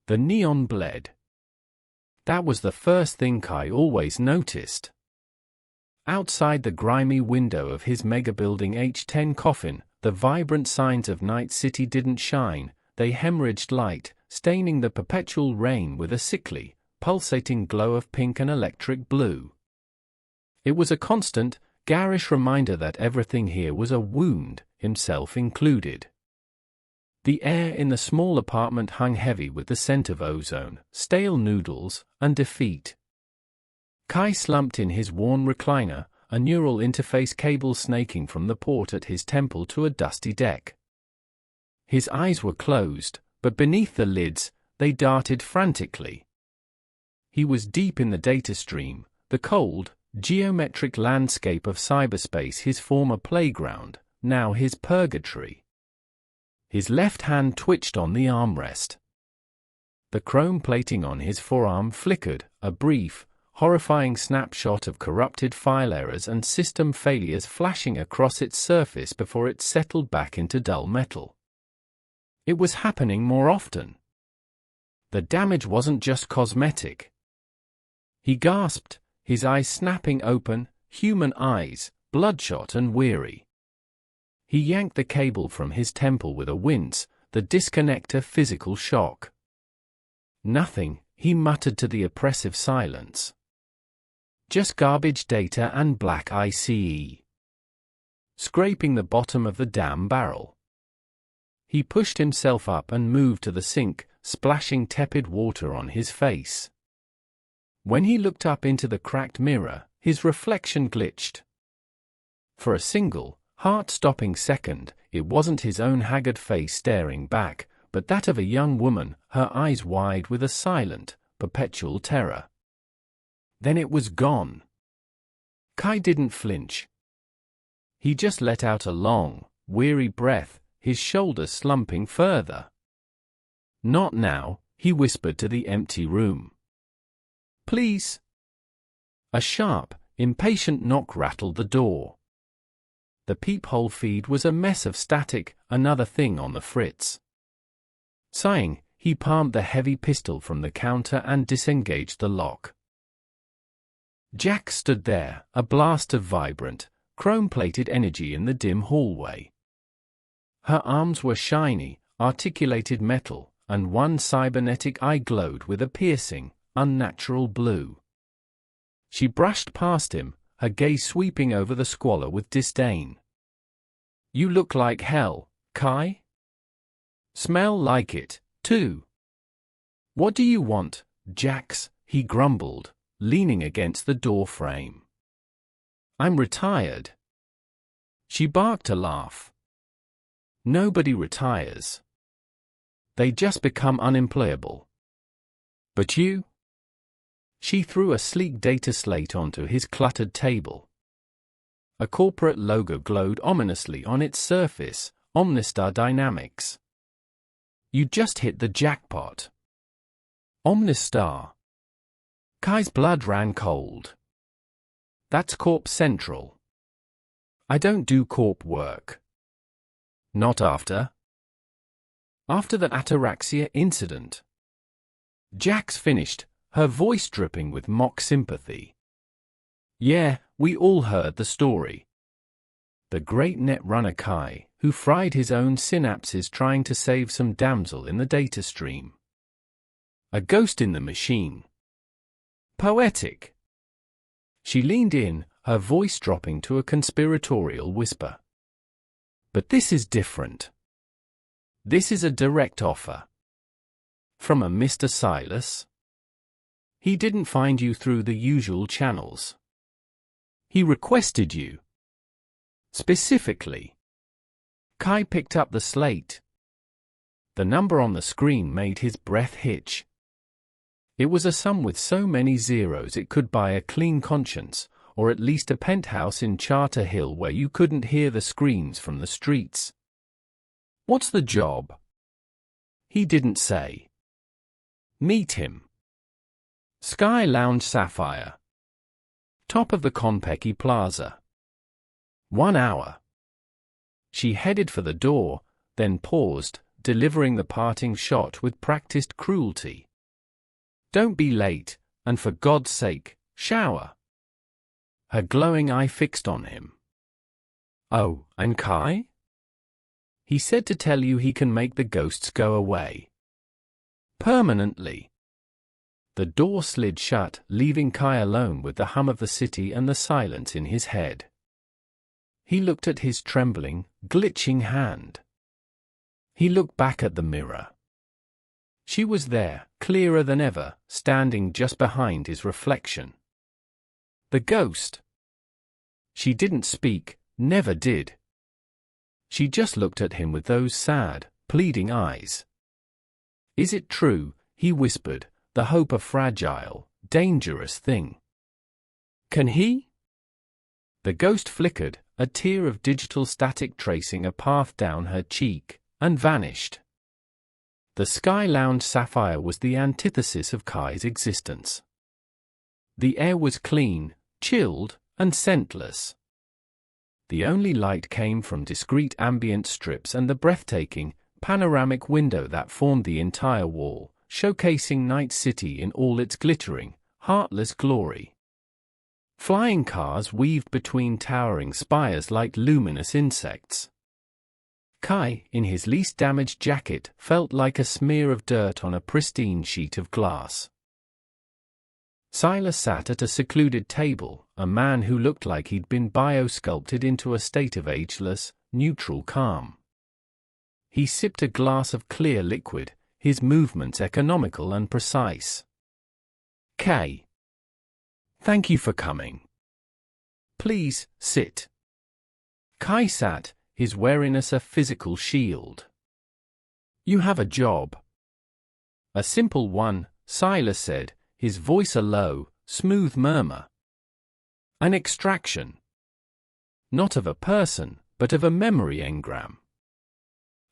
The neon bled. That was the first thing Kai always noticed. Outside the grimy window of his mega-building H10 coffin, the vibrant signs of Night City didn't shine, they hemorrhaged light, staining the perpetual rain with a sickly, pulsating glow of pink and electric blue. It was a constant, garish reminder that everything here was a wound, himself included. The air in the small apartment hung heavy with the scent of ozone, stale noodles, and defeat. Kai slumped in his worn recliner, a neural interface cable snaking from the port at his temple to a dusty deck. His eyes were closed, but beneath the lids, they darted frantically. He was deep in the data stream, the cold, geometric landscape of cyberspace, his former playground, now his purgatory. His left hand twitched on the armrest. The chrome plating on his forearm flickered, a brief, horrifying snapshot of corrupted file errors and system failures flashing across its surface before it settled back into dull metal. It was happening more often. The damage wasn't just cosmetic. He gasped, his eyes snapping open, human eyes, bloodshot and weary. He yanked the cable from his temple with a wince, the disconnector physical shock. Nothing, he muttered to the oppressive silence. Just garbage data and black ICE. Scraping the bottom of the damn barrel. He pushed himself up and moved to the sink, splashing tepid water on his face. When he looked up into the cracked mirror, his reflection glitched. For a single, heart-stopping second, it wasn't his own haggard face staring back, but that of a young woman, her eyes wide with a silent, perpetual terror. Then it was gone. Kai didn't flinch. He just let out a long, weary breath, his shoulders slumping further. Not now, he whispered to the empty room. Please. A sharp, impatient knock rattled the door. The peephole feed was a mess of static, another thing on the fritz. Sighing, he palmed the heavy pistol from the counter and disengaged the lock. Jack stood there, a blast of vibrant, chrome-plated energy in the dim hallway. Her arms were shiny, articulated metal, and one cybernetic eye glowed with a piercing, unnatural blue. She brushed past him, her gaze sweeping over the squalor with disdain. You look like hell, Kai? Smell like it, too. What do you want, Jax? He grumbled, leaning against the door frame. I'm retired. She barked a laugh. Nobody retires. They just become unemployable. But you? She threw a sleek data slate onto his cluttered table. A corporate logo glowed ominously on its surface, Omnistar Dynamics. You just hit the jackpot. Omnistar. Kai's blood ran cold. That's Corp Central. I don't do Corp work. Not after the ataraxia incident. Jax finished, her voice dripping with mock sympathy. Yeah, we all heard the story. The great Netrunner Kai, who fried his own synapses trying to save some damsel in the data stream. A ghost in the machine. Poetic. She leaned in, her voice dropping to a conspiratorial whisper. But this is different. This is a direct offer. From a Mr. Silas. He didn't find you through the usual channels. He requested you. Specifically. Kai picked up the slate. The number on the screen made his breath hitch. It was a sum with so many zeros it could buy a clean conscience, or at least a penthouse in Charter Hill where you couldn't hear the screams from the streets. What's the job? He didn't say. Meet him. Sky Lounge Sapphire. Top of the Konpeki Plaza. 1 hour. She headed for the door, then paused, delivering the parting shot with practiced cruelty. "Don't be late, and for God's sake, shower." Her glowing eye fixed on him. "Oh, and Kai?" "He said to tell you he can make the ghosts go away. Permanently." The door slid shut, leaving Kai alone with the hum of the city and the silence in his head. He looked at his trembling, glitching hand. He looked back at the mirror. She was there, clearer than ever, standing just behind his reflection. The ghost. She didn't speak, never did. She just looked at him with those sad, pleading eyes. "Is it true?" he whispered, "the hope a fragile, dangerous thing? Can he?" The ghost flickered, a tear of digital static tracing a path down her cheek, and vanished. The sky-lounge sapphire was the antithesis of Kai's existence. The air was clean, chilled, and scentless. The only light came from discrete ambient strips and the breathtaking, panoramic window that formed the entire wall, showcasing Night City in all its glittering, heartless glory. Flying cars weaved between towering spires like luminous insects. Kai, in his least damaged jacket, felt like a smear of dirt on a pristine sheet of glass. Silas sat at a secluded table, a man who looked like he'd been bio-sculpted into a state of ageless, neutral calm. He sipped a glass of clear liquid, his movements economical and precise. "Kai. Thank you for coming. Please, sit." Kai sat, his wariness a physical shield. "You have a job." "A simple one," Silas said, his voice a low, smooth murmur. "An extraction. Not of a person, but of a memory engram.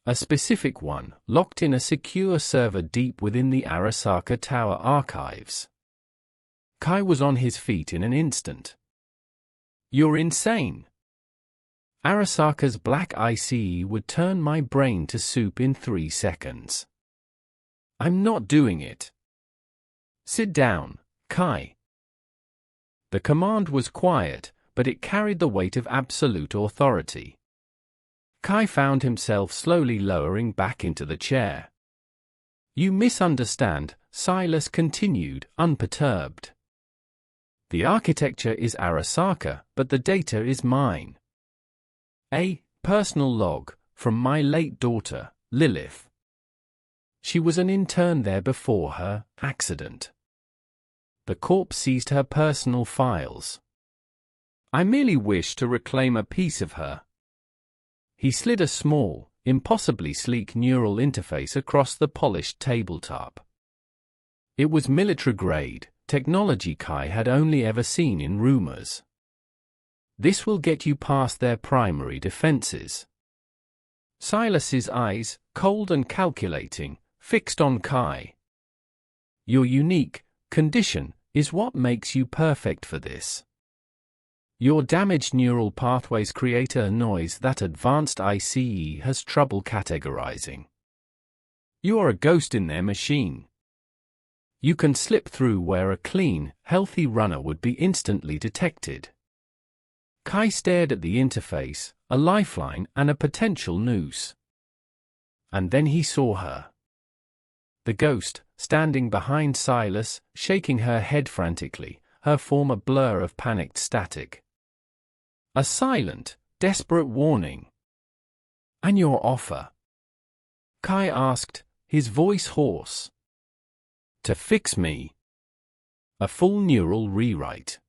A specific one, locked in a secure server deep within the Arasaka Tower archives." Kai was on his feet in an instant. "You're insane. Arasaka's black ICE would turn my brain to soup in 3 seconds. I'm not doing it." "Sit down, Kai." The command was quiet, but it carried the weight of absolute authority. Kai found himself slowly lowering back into the chair. "You misunderstand," Silas continued, unperturbed. "The architecture is Arasaka, but the data is mine. A personal log from my late daughter, Lilith. She was an intern there before her accident. The corp seized her personal files. I merely wish to reclaim a piece of her." He slid a small, impossibly sleek neural interface across the polished tabletop. It was military-grade, technology Kai had only ever seen in rumors. "This will get you past their primary defenses." Silas's eyes, cold and calculating, fixed on Kai. "Your unique condition is what makes you perfect for this. Your damaged neural pathways create a noise that advanced ICE has trouble categorizing. You are a ghost in their machine. You can slip through where a clean, healthy runner would be instantly detected." Kai stared at the interface, a lifeline and a potential noose. And then he saw her. The ghost, standing behind Silas, shaking her head frantically, her form a blur of panicked static. A silent, desperate warning. "And your offer?" Kai asked, his voice hoarse. "To fix me. A full neural rewrite.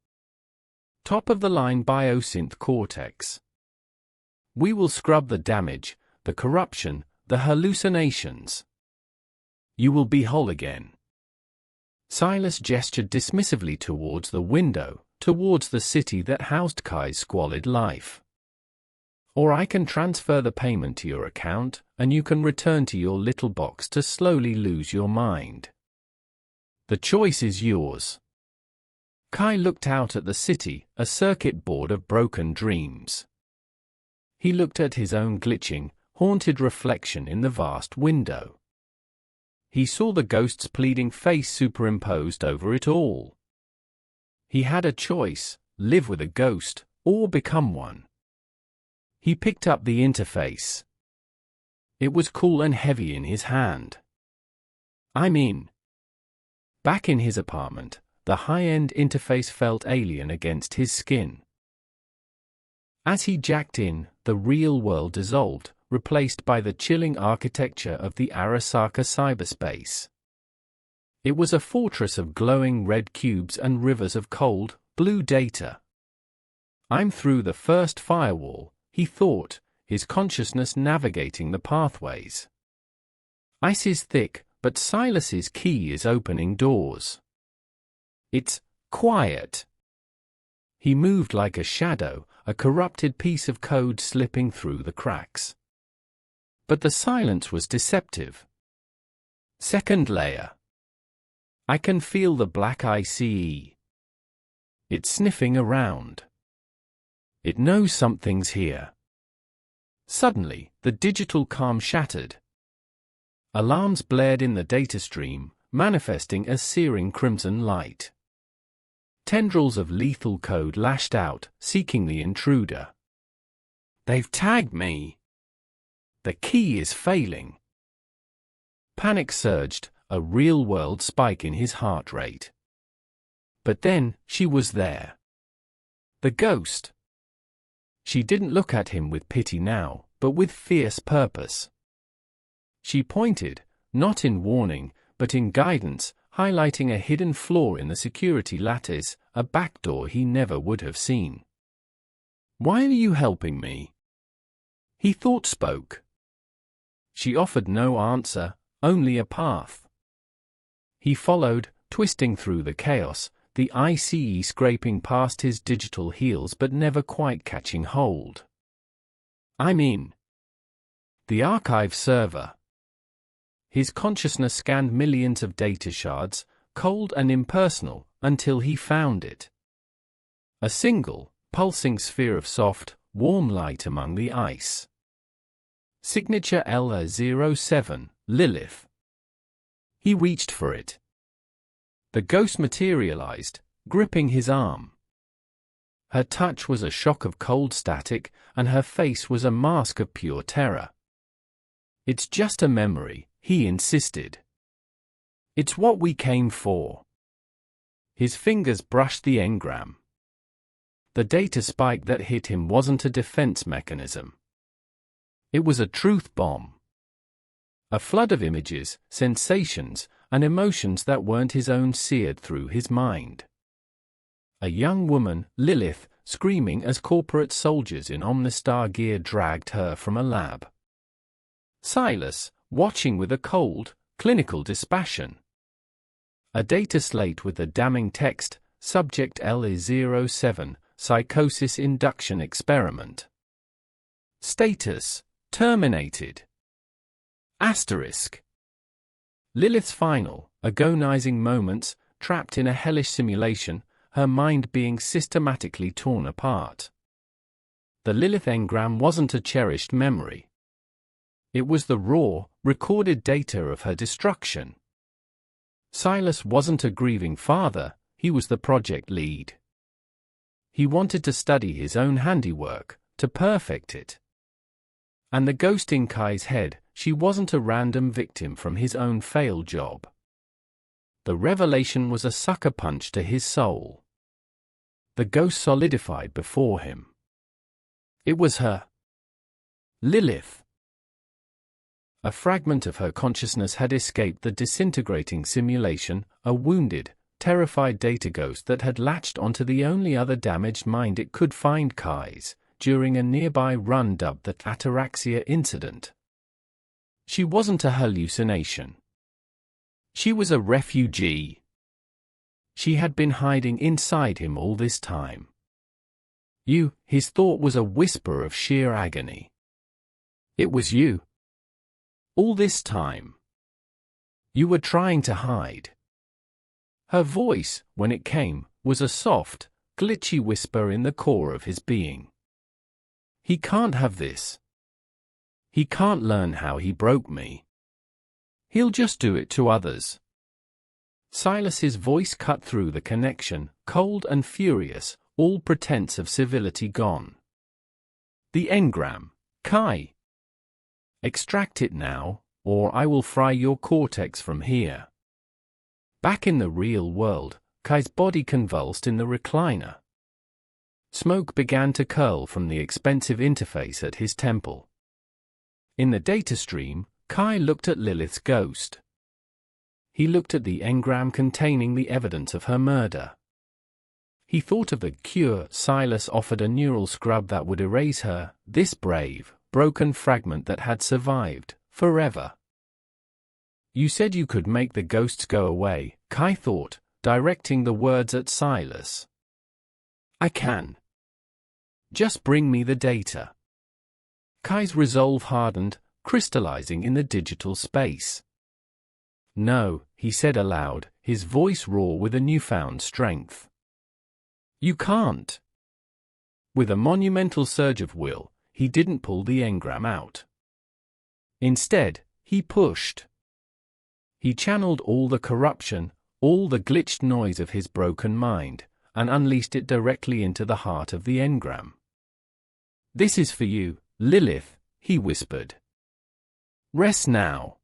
Top-of-the-line biosynth cortex. We will scrub the damage, the corruption, the hallucinations. You will be whole again." Silas gestured dismissively towards the window, towards the city that housed Kai's squalid life. "Or I can transfer the payment to your account, and you can return to your little box to slowly lose your mind. The choice is yours." Kai looked out at the city, a circuit board of broken dreams. He looked at his own glitching, haunted reflection in the vast window. He saw the ghost's pleading face superimposed over it all. He had a choice: live with a ghost, or become one. He picked up the interface. It was cool and heavy in his hand. Back in his apartment, the high-end interface felt alien against his skin. As he jacked in, the real world dissolved, replaced by the chilling architecture of the Arasaka cyberspace. It was a fortress of glowing red cubes and rivers of cold, blue data. I'm through the first firewall, he thought, his consciousness navigating the pathways. Ice is thick, but Silas's key is opening doors. It's quiet. He moved like a shadow, a corrupted piece of code slipping through the cracks. But the silence was deceptive. Second layer. I can feel the black ICE. It's sniffing around. It knows something's here. Suddenly, the digital calm shattered. Alarms blared in the data stream, manifesting as searing crimson light. Tendrils of lethal code lashed out, seeking the intruder. They've tagged me. The key is failing. Panic surged, a real-world spike in his heart rate. But then, she was there. The ghost. She didn't look at him with pity now, but with fierce purpose. She pointed, not in warning, but in guidance, highlighting a hidden flaw in the security lattice, a backdoor he never would have seen. Why are you helping me? He thought spoke. She offered no answer, only a path. He followed, twisting through the chaos, the ICE scraping past his digital heels but never quite catching hold. The archive server. His consciousness scanned millions of data shards, cold and impersonal, until he found it. A single, pulsing sphere of soft, warm light among the ice. Signature L07, Lilith. He reached for it. The ghost materialized, gripping his arm. Her touch was a shock of cold static, and her face was a mask of pure terror. It's just a memory, he insisted. It's what we came for. His fingers brushed the engram. The data spike that hit him wasn't a defense mechanism. It was a truth bomb. A flood of images, sensations, and emotions that weren't his own seared through his mind. A young woman, Lilith, screaming as corporate soldiers in Omnistar gear dragged her from a lab. Silas, watching with a cold, clinical dispassion. A data slate with the damning text, subject L07, psychosis induction experiment. Status, terminated. Asterisk. Lilith's final, agonizing moments, trapped in a hellish simulation, her mind being systematically torn apart. The Lilith engram wasn't a cherished memory. It was the raw, recorded data of her destruction. Silas wasn't a grieving father, he was the project lead. He wanted to study his own handiwork, to perfect it. And the ghost in Kai's head, she wasn't a random victim from his own failed job. The revelation was a sucker punch to his soul. The ghost solidified before him. It was her. Lilith. A fragment of her consciousness had escaped the disintegrating simulation, a wounded, terrified data ghost that had latched onto the only other damaged mind it could find, Kai's, during a nearby run dubbed the Ataraxia incident. She wasn't a hallucination. She was a refugee. She had been hiding inside him all this time. His thought was a whisper of sheer agony. It was you. All this time. You were trying to hide. Her voice, when it came, was a soft, glitchy whisper in the core of his being. He can't have this. He can't learn how he broke me. He'll just do it to others. Silas's voice cut through the connection, cold and furious, all pretense of civility gone. The engram, Kai. Extract it now, or I will fry your cortex from here. Back in the real world, Kai's body convulsed in the recliner. Smoke began to curl from the expensive interface at his temple. In the data stream, Kai looked at Lilith's ghost. He looked at the engram containing the evidence of her murder. He thought of the cure Silas offered, a neural scrub that would erase her, this brave, broken fragment that had survived, forever. You said you could make the ghosts go away, Kai thought, directing the words at Silas. I can. Just bring me the data. Kai's resolve hardened, crystallizing in the digital space. No, he said aloud, his voice raw with a newfound strength. You can't. With a monumental surge of will, he didn't pull the engram out. Instead, he pushed. He channeled all the corruption, all the glitched noise of his broken mind, and unleashed it directly into the heart of the engram. This is for you, Lilith, he whispered. Rest now.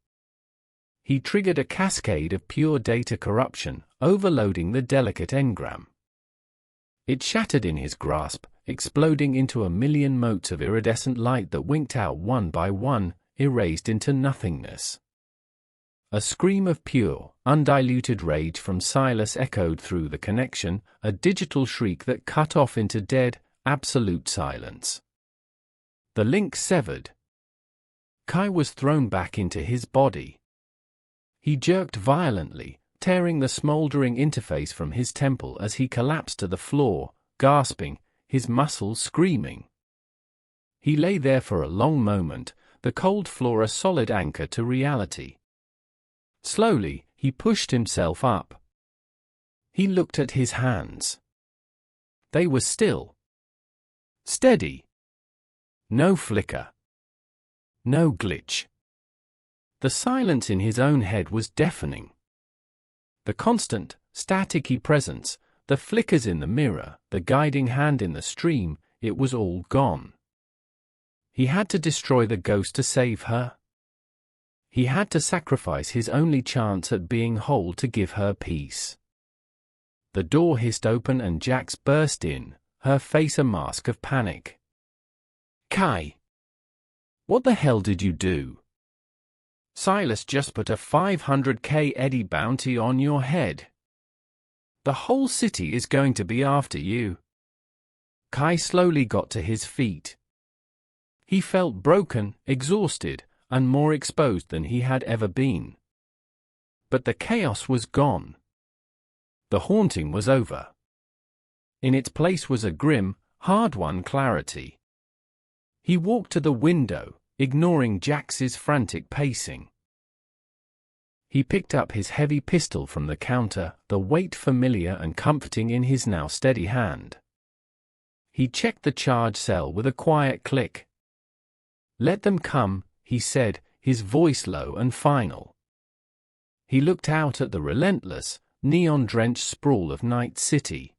He triggered a cascade of pure data corruption, overloading the delicate engram. It shattered in his grasp, exploding into a million motes of iridescent light that winked out one by one, erased into nothingness. A scream of pure, undiluted rage from Silas echoed through the connection, a digital shriek that cut off into dead, absolute silence. The link severed. Kai was thrown back into his body. He jerked violently, tearing the smoldering interface from his temple as he collapsed to the floor, gasping, his muscles screaming. He lay there for a long moment, the cold floor a solid anchor to reality. Slowly, he pushed himself up. He looked at his hands. They were still. Steady. No flicker. No glitch. The silence in his own head was deafening. The constant, staticky presence, the flickers in the mirror, the guiding hand in the stream, it was all gone. He had to destroy the ghost to save her. He had to sacrifice his only chance at being whole to give her peace. The door hissed open and Jax burst in, her face a mask of panic. Kai! What the hell did you do? Silas just put a 500k Eddie bounty on your head. The whole city is going to be after you. Kai slowly got to his feet. He felt broken, exhausted, and more exposed than he had ever been. But the chaos was gone. The haunting was over. In its place was a grim, hard-won clarity. He walked to the window, ignoring Jax's frantic pacing. He picked up his heavy pistol from the counter, the weight familiar and comforting in his now steady hand. He checked the charge cell with a quiet click. Let them come, he said, his voice low and final. He looked out at the relentless, neon-drenched sprawl of Night City.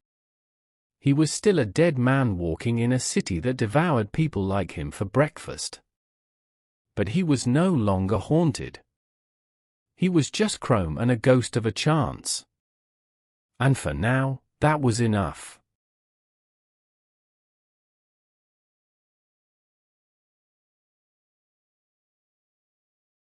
He was still a dead man walking in a city that devoured people like him for breakfast. But he was no longer haunted. He was just Chrome and a ghost of a chance. And for now, that was enough.